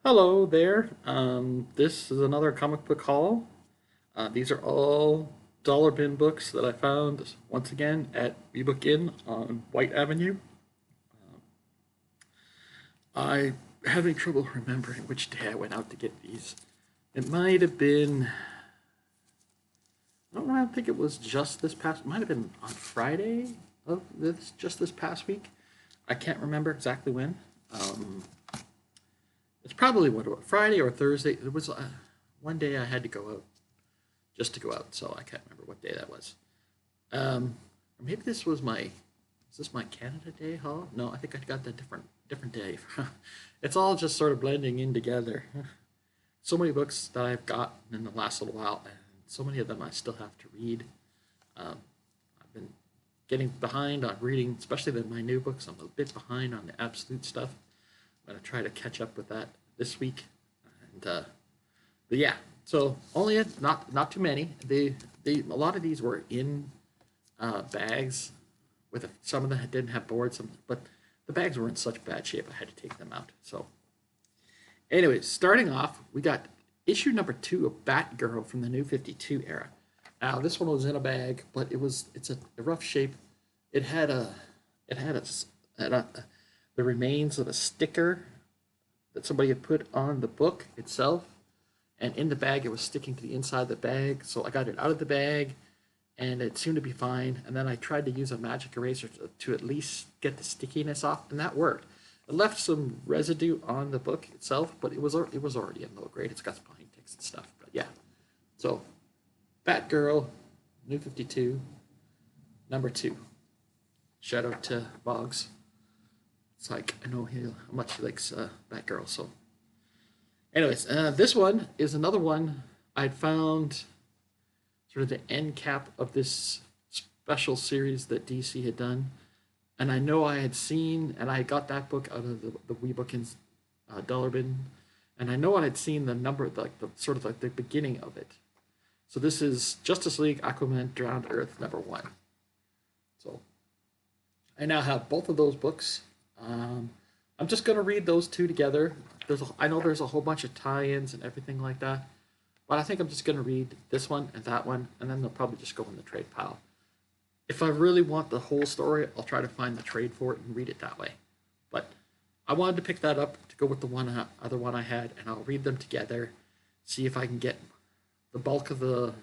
Hello there. This is another comic book haul. These are all dollar bin books that I found once again at Ebook Inn on Whyte Avenue. I having trouble remembering which day I went out to get these. It might have been. I don't know. I think it was just this past. It might have been on Friday of this past week. I can't remember exactly when. Um, it's probably Friday or Thursday. It was one day I had to go out just to go out, so I can't remember what day that was. Or maybe this was my is this my Canada Day haul? No, I think I got that different day. It's all just sort of blending in together. So many books that I've got in the last little while, and so many of them I still have to read. I've been getting behind on reading, especially my new books. I'm a bit behind on the absolute stuff. I'm gonna try to catch up with that this week, and but yeah. So only not too many. A lot of these were in bags with some of them didn't have boards, but the bags were in such bad shape I had to take them out. So, anyways, starting off, we got issue number 2 of Batgirl from the New 52 era. Now, this one was in a bag, but it's a rough shape. It had a it had a, had a the remains of a sticker that somebody had put on the book itself, and in the bag it was sticking to the inside of the bag. So I got it out of the bag, and it seemed to be fine. And then I tried to use a magic eraser to at least get the stickiness off, and that worked. It left some residue on the book itself, but it was already in low grade. It's got spine ticks and stuff. But yeah, so Batgirl, New 52, number 2. Shout out to Boggs. It's like I know how much he likes Batgirl. So, anyways, this one is another one I'd found sort of the end cap of this special series that DC had done, and I know I had seen, and I got that book out of the Weebookin's dollar bin, and I know I had seen the number, like the sort of like the beginning of it. So this is Justice League Aquaman Drowned Earth number 1. So I now have both of those books. I'm just gonna read those two together. I know there's a whole bunch of tie-ins and everything like that, but I think I'm just gonna read this one and that one, and then they'll probably just go in the trade pile. If I really want the whole story, I'll try to find the trade for it and read it that way. But I wanted to pick that up to go with the other one I had, and I'll read them together, see if I can get the bulk of the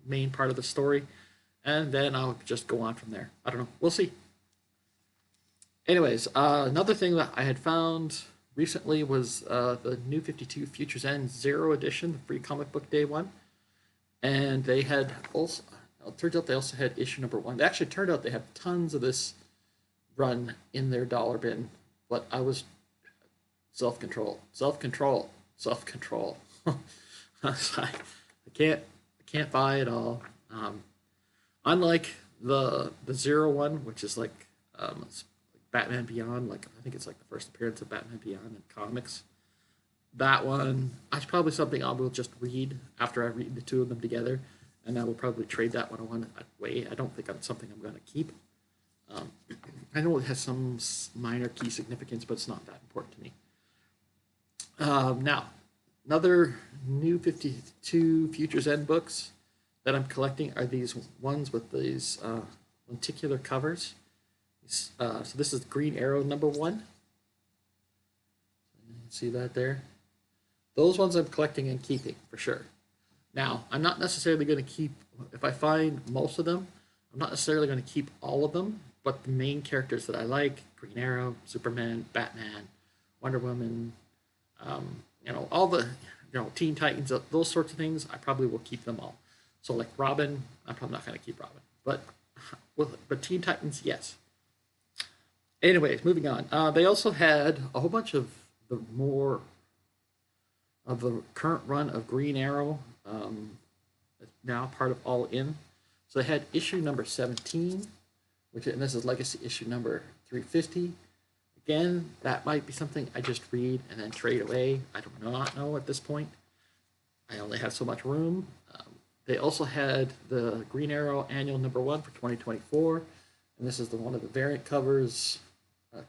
main part of the story, and then I'll just go on from there. I don't know. We'll see. Anyways, another thing that I had found recently was the New 52 Futures End Zero Edition, the free comic book day one. And they had also, it turns out they also had issue number 1. It actually turned out they have tons of this run in their dollar bin, but I was self-control. I can't buy it all. Unlike the Zero one, which is like Batman Beyond, like I think it's like the first appearance of Batman Beyond in comics. That one, that's probably something I will just read after I read the two of them together, and I will probably trade that one away. I don't think it's something I'm going to keep. I know it has some minor key significance, but it's not that important to me. Now, another New 52 Futures End books that I'm collecting are these ones with these lenticular covers. So this is Green Arrow number 1. You can see that there. Those ones I'm collecting and keeping for sure. Now, I'm not necessarily going to keep, if I find most of them, I'm not necessarily going to keep all of them, but the main characters that I like, Green Arrow, Superman, Batman, Wonder Woman, all the, Teen Titans, those sorts of things, I probably will keep them all. So like Robin, I'm probably not going to keep Robin, but Teen Titans, yes. Anyways, moving on. They also had a whole bunch of the current run of Green Arrow, now part of All In. So they had issue number 17, and this is Legacy issue number 350. Again, that might be something I just read and then trade away. I do not know at this point. I only have so much room. They also had the Green Arrow Annual number 1 for 2024, and this is one of the variant covers,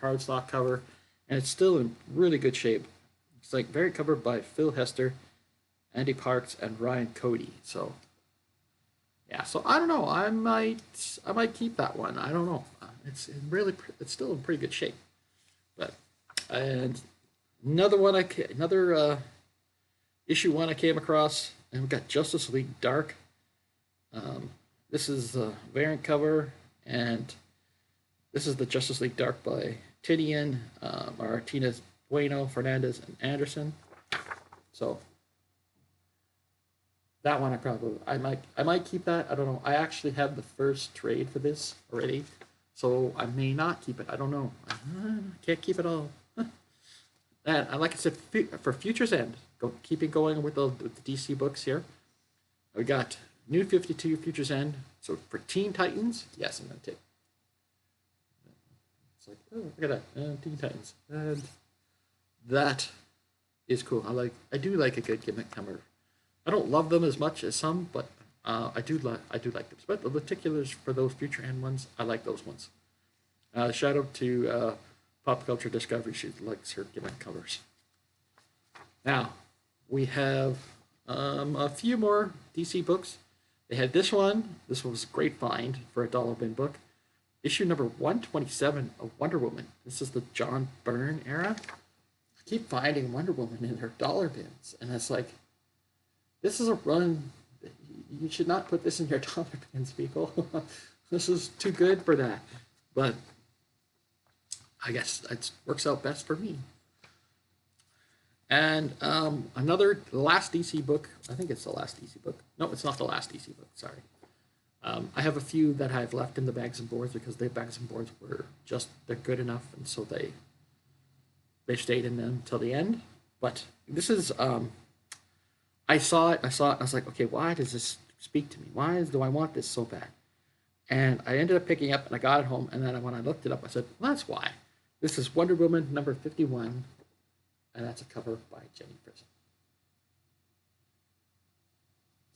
cardstock cover, and it's still in really good shape. It's like variant cover by Phil Hester, Andy Parks, and Ryan Cody. So yeah, so I don't know. I might keep that one. I don't know. It's still in pretty good shape. But and another one another issue one I came across, and we got Justice League Dark. This is the variant cover, and this is the Justice League Dark by Tinian, Martinez, Bueno, Fernandez, and Anderson. So that one I might keep that. I don't know. I actually have the first trade for this already, so I may not keep it. I don't know. I can't keep it all. And like I said, for Future's End, keeping going with the DC books here, we got New 52 Future's End. So for Teen Titans, yes, I'm gonna take. It's like, oh, look at that, Teen Titans, and that is cool. I do like a good gimmick cover. I don't love them as much as some, but I do like them. But the particulars for those Future End ones, I like those ones. Shout out to Pop Culture Discovery. She likes her gimmick covers. Now we have a few more DC books. They had this one. This was a great find for a dollar bin book. Issue number 127 of Wonder Woman. This is the John Byrne era. I keep finding Wonder Woman in her dollar bins, and it's like, this is a run. You should not put this in your dollar bins, people. This is too good for that. But I guess it works out best for me. And the last DC book. I think it's the last DC book. No, it's not the last DC book. Sorry. I have a few that I've left in the bags and boards because the bags and boards they're good enough, and so they stayed in them till the end. But this is I saw it, and I was like, okay, why does this speak to me? Why do I want this so bad? And I ended up picking up, and I got it home, and then when I looked it up, I said, well, that's why. This is Wonder Woman number 51, and that's a cover by Jenny Prison.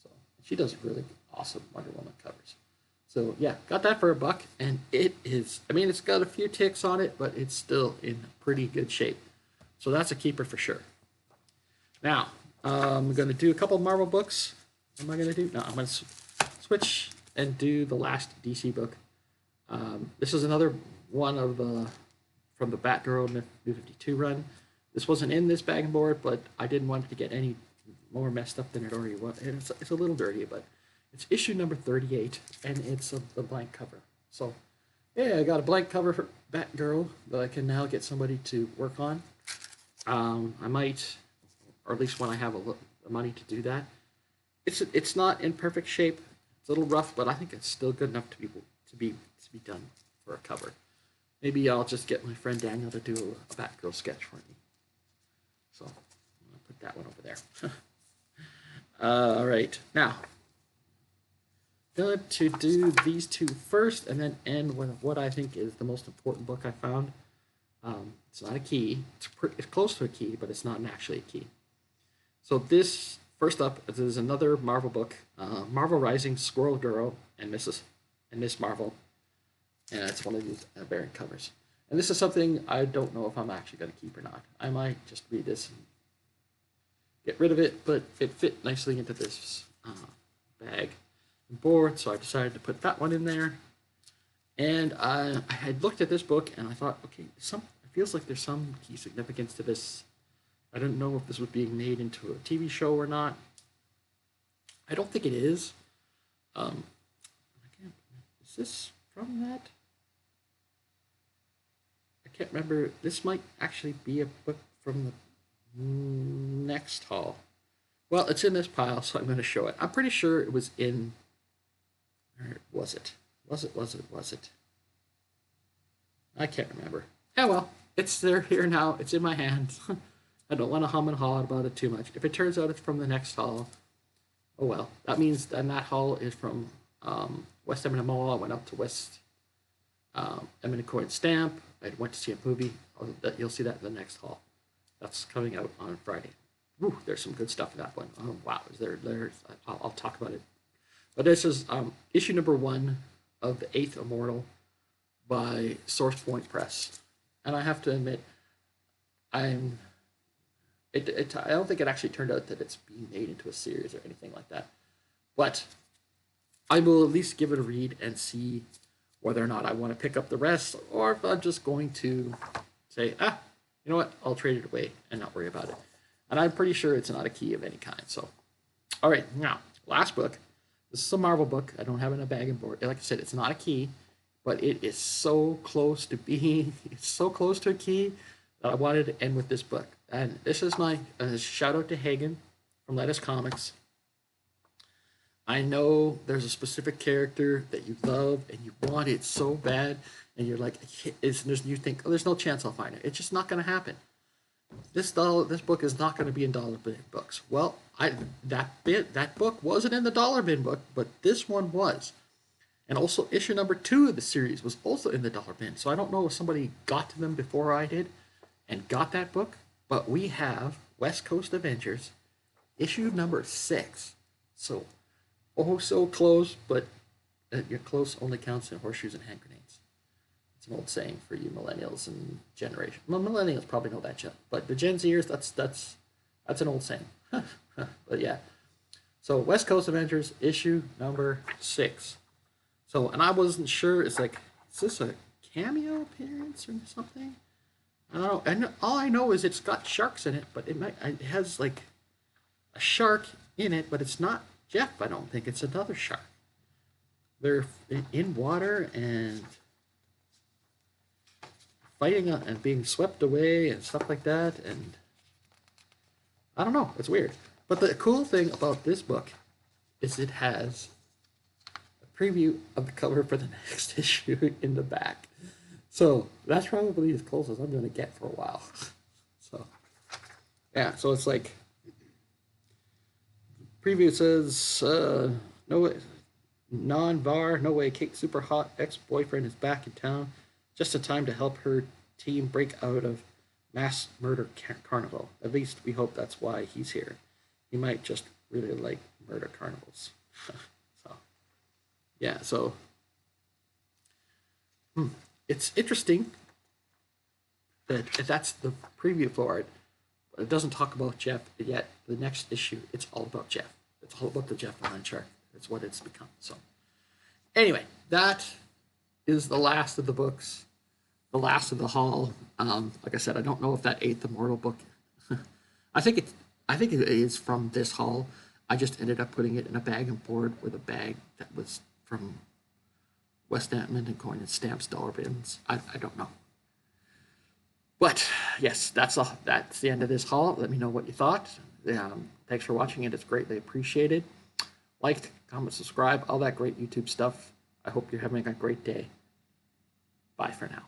So she does really awesome Wonder Woman covers. So yeah, got that for $1, and it is, it's got a few ticks on it, but it's still in pretty good shape. So that's a keeper for sure. Now, I'm going to do a couple Marvel books. What am I going to do? No, I'm going to switch and do the last DC book. This is another one of from the Batgirl New 52 run. This wasn't in this bag and board, but I didn't want it to get any more messed up than it already was. It's a little dirty, but it's issue number 38, and it's the blank cover. So, yeah, I got a blank cover for Batgirl that I can now get somebody to work on. I might, or at least when I have the money to do that. It's not in perfect shape. It's a little rough, but I think it's still good enough to be done for a cover. Maybe I'll just get my friend Daniel to do a Batgirl sketch for me. So I'll put that one over there. All right, now going to do these two first, and then end with what I think is the most important book I found. It's not a key. It's close to a key, but it's not actually a key. So this, first up, is another Marvel book, Marvel Rising, Squirrel Girl, and Miss Marvel. And it's one of these variant covers. And this is something I don't know if I'm actually going to keep or not. I might just read this and get rid of it, but it fit nicely into this bag and board, so I decided to put that one in there. And I had looked at this book, and I thought, okay, it feels like there's some key significance to this. I don't know if this was being made into a TV show or not. I don't think it is. Is this from that? I can't remember. This might actually be a book from the next haul. Well, it's in this pile, so I'm going to show it. I'm pretty sure it was in... Or was it? Was it? I can't remember. Yeah, well, it's there here now. It's in my hands. I don't want to hum and haw about it too much. If it turns out it's from the next haul, oh well. That means that haul is from West Edmonton Mall. I went up to West Edmonton Coin Stamp. I went to see a movie. You'll see that in the next haul. That's coming out on Friday. Woo, there's some good stuff in that one. Oh wow, I'll talk about it. But this is issue number 1 of the 8th Immortal by Source Point Press. And I have to admit, I don't think it actually turned out that it's being made into a series or anything like that. But I will at least give it a read and see whether or not I want to pick up the rest, or if I'm just going to say, you know what, I'll trade it away and not worry about it. And I'm pretty sure it's not a key of any kind. So, all right, now, last book. This is a Marvel book. I don't have it in a bag and board. Like I said, it's not a key, but it is so close to being, it's so close to a key that I wanted to end with this book. And this is my shout out to Hagen from Lettuce Comics. I know there's a specific character that you love and you want it so bad, and you're like, you think, oh, there's no chance I'll find it. It's just not going to happen. This book is not going to be in dollar bin books. Well, that book wasn't in the dollar bin book, but this one was. And also issue number 2 of the series was also in the dollar bin. So I don't know if somebody got to them before I did and got that book, but we have West Coast Avengers issue number 6. So, oh so close, but your close only counts in horseshoes and hand grenades. It's an old saying for you millennials and generation. Well, millennials probably know that, but the Gen Zers, that's an old saying. But yeah, so West Coast Avengers issue number 6. So, and I wasn't sure. It's like, is this a cameo appearance or something? I don't know. And all I know is it's got sharks in it, but it has like a shark in it, but it's not Jeff. I don't think it's another shark. They're in water and fighting and being swept away and stuff like that, and I don't know, it's weird. But the cool thing about this book is it has a preview of the cover for the next issue in the back. So that's probably as close as I'm going to get for a while. So yeah, so it's like, preview says, no way, non-var, no way, Kate super hot ex-boyfriend is back in town. Just in time to help her team break out of mass murder carnival. At least we hope that's why he's here. He might just really like murder carnivals. So, yeah, so it's interesting that that's the preview for it, but it doesn't talk about Jeff yet. The next issue, it's all about Jeff. It's all about the Jeff Land shark. It's what it's become. So, anyway, that is the last of the books. The last of the haul. Like I said, I don't know if that 8th Immortal book. I think it is from this haul. I just ended up putting it in a bag and board with a bag that was from West Edmond and going in stamps dollar bins. I don't know. But yes, that's the end of this haul. Let me know what you thought. Thanks for watching it. It's greatly appreciated. Like, comment, subscribe, all that great YouTube stuff. I hope you're having a great day. Bye for now.